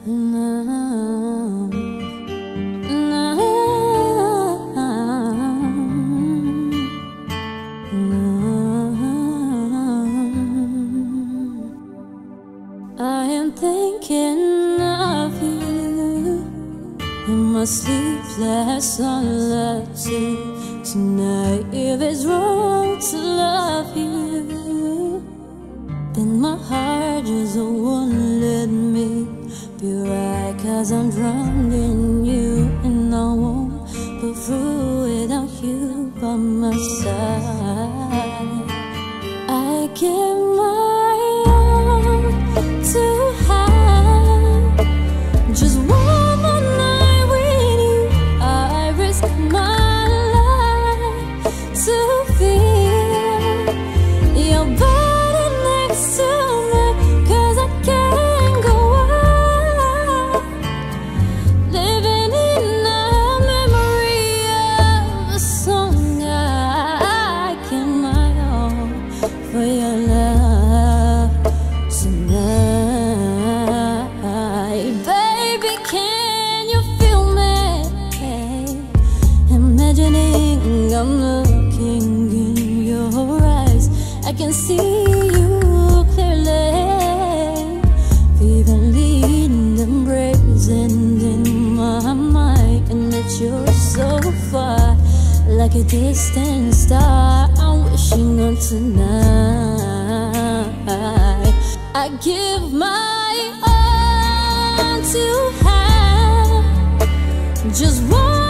I am thinking of you in my sleepless solitude tonight. If it's wrong to love you, then my heart just won't let me be right. 'Cause I'm drowned in you and I won't go through without you by my side. I give my all to have just one more night with you. I risk my life to feel your body next to me. 'Cause I can't go on living in the memory of a song. I give my all for your love tonight. Baby, can you feel me? Imagining I'm looking in your eyes, I can see you clearly, vividly in the embrace and in my mind. And that you're so far, like a distant star, I'm wishing on tonight. I give my all to have just one